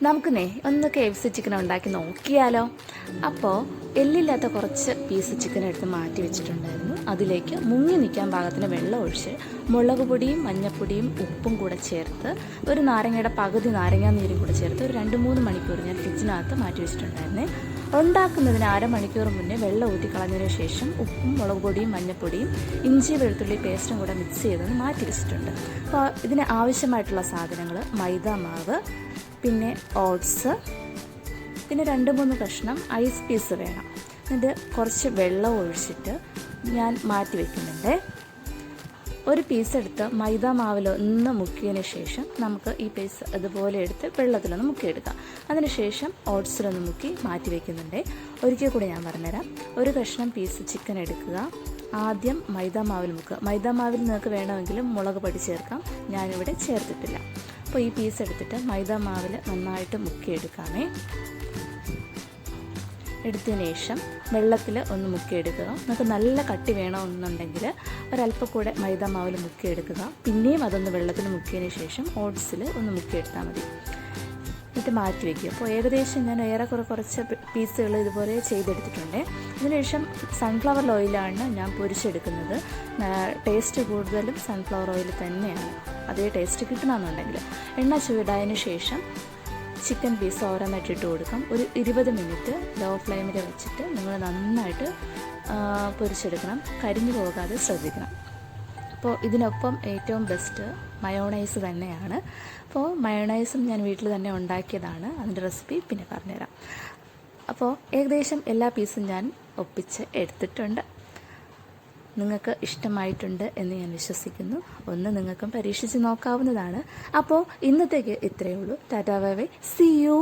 നമുക്കിന്നേ ഒന്ന് KFC chicken ഉണ്ടാക്കി നോക്കിയാലോ. അപ്പോൾ എല്ലില്ലാത്ത കുറച്ച് പീസ് ചിക്കൻ എടുത്ത് മാറ്റി വെച്ചിട്ടുണ്ടായിരുന്നു. അതിലേക്ക് മുങ്ങി നിൽക്കാൻ പാകത്തിന് വെള്ളം ഒഴിച്ച് മുളക് പൊടിയും മഞ്ഞൾപ്പൊടിയും ഉപ്പും കൂടെ ചേർത്ത് ഒരു നാരങ്ങയുടെ പകുതി നാരങ്ങാ നീരും കൂടെ ചേർത്ത് ഒരു 2-3 മണിക്കൂർ ഞാൻ ഫ്രിഡ്ജിനകത്ത് മാറ്റി വെച്ചിട്ടുണ്ടായിരുന്നേ. ഉണ്ടാക്കുന്നതിന് അരമണിക്കൂർ മുന്നേ വെള്ളം ഊറ്റി കളഞ്ഞതിന് ശേഷം ഉപ്പും മുളക് പൊടിയും മഞ്ഞൾപ്പൊടിയും ഇഞ്ചി വെളുത്തുള്ളി പേസ്റ്റും കൂടെ മിക്സ് ചെയ്തൊന്ന് മാറ്റി വെച്ചിട്ടുണ്ട്. അപ്പോൾ ഇതിന് ആവശ്യമായിട്ടുള്ള സാധനങ്ങൾ മൈദ മാവ്, പിന്നെ ഓട്സ്, പിന്നെ 2-3 കഷ്ണം ഐസ് പീസ് വേണം. എന്നിട്ട് കുറച്ച് വെള്ളം ഒഴിച്ചിട്ട് ഞാൻ മാറ്റി വയ്ക്കുന്നുണ്ട്. ഒരു പീസ് എടുത്ത് മൈദ മാവിൽ ഒന്ന് മുക്കിയതിന് ശേഷം നമുക്ക് ഈ പീസ് അതുപോലെ എടുത്ത് വെള്ളത്തിലൊന്ന് മുക്കിയെടുക്കാം. അതിനുശേഷം ഓട്സിലൊന്ന് മുക്കി മാറ്റി വയ്ക്കുന്നുണ്ട്. ഒരിക്കൽ കൂടി ഞാൻ പറഞ്ഞുതരാം. ഒരു കഷ്ണം പീസ് ചിക്കൻ എടുക്കുക, ആദ്യം മൈദ മാവിൽ മുക്കുക. മൈദ മാവിൽ നിങ്ങൾക്ക് വേണമെങ്കിൽ മുളക് പൊടി ചേർക്കാം, ഞാനിവിടെ ചേർത്തിട്ടില്ല. അപ്പോൾ ഈ പീസ് എടുത്തിട്ട് മൈദ മാവിൽ നന്നായിട്ട് മുക്കിയെടുക്കാമേ. എടുത്തതിന് ശേഷം വെള്ളത്തിൽ ഒന്ന് മുക്കിയെടുക്കുക. നിങ്ങൾക്ക് നല്ല കട്ടി വേണമെന്നുണ്ടെങ്കിൽ ഒരല്പം കൂടെ മൈദ മാവിൽ മുക്കിയെടുക്കുക. പിന്നെയും അതൊന്ന് വെള്ളത്തിൽ മുക്കിയതിന് ശേഷം ഓട്സിൽ ഒന്ന് മുക്കിയെടുത്താൽ മതി. എന്നിട്ട് മാറ്റി വയ്ക്കുക. അപ്പോൾ ഏകദേശം ഞാൻ കുറച്ച് പീസുകൾ ഇതുപോലെ ചെയ്തെടുത്തിട്ടുണ്ട്. അതിനുശേഷം സൺഫ്ലവർ ഓയിലാണ് ഞാൻ പൊരിച്ചെടുക്കുന്നത്. ടേസ്റ്റ് കൂടുതലും സൺഫ്ലവർ ഓയിൽ തന്നെയാണ്. അതേ ടേസ്റ്റ് കിട്ടണമെന്നുണ്ടെങ്കിൽ എണ്ണ ചൂടായതിന് ശേഷം ചിക്കൻ പീസ് ഓരോന്നായിട്ട് ഇട്ട് കൊടുക്കാം. ഒരു 20 മിനിറ്റ് ലോ ഫ്ലെയിമിൽ വെച്ചിട്ട് നിങ്ങൾ നന്നായിട്ട് പൊരിച്ചെടുക്കണം. കരിഞ്ഞു പോകാതെ ശ്രദ്ധിക്കണം. അപ്പോൾ ഇതിനൊപ്പം ഏറ്റവും ബെസ്റ്റ് മയോണൈസ് തന്നെയാണ്. അപ്പോൾ മയോണൈസും ഞാൻ വീട്ടിൽ തന്നെ ഉണ്ടാക്കിയതാണ്. അതിൻ്റെ റെസിപ്പി പിന്നെ പറഞ്ഞുതരാം. അപ്പോൾ ഏകദേശം എല്ലാ പീസും ഞാൻ ഒപ്പിച്ച് എടുത്തിട്ടുണ്ട്. നിങ്ങൾക്ക് ഇഷ്ടമായിട്ടുണ്ട് എന്ന് ഞാൻ വിശ്വസിക്കുന്നു. ഒന്ന് നിങ്ങൾക്കും പരീക്ഷിച്ച് നോക്കാവുന്നതാണ്. അപ്പോൾ ഇന്നത്തേക്ക് ഇത്രയേ ഉള്ളൂ. Tata bye bye, see U.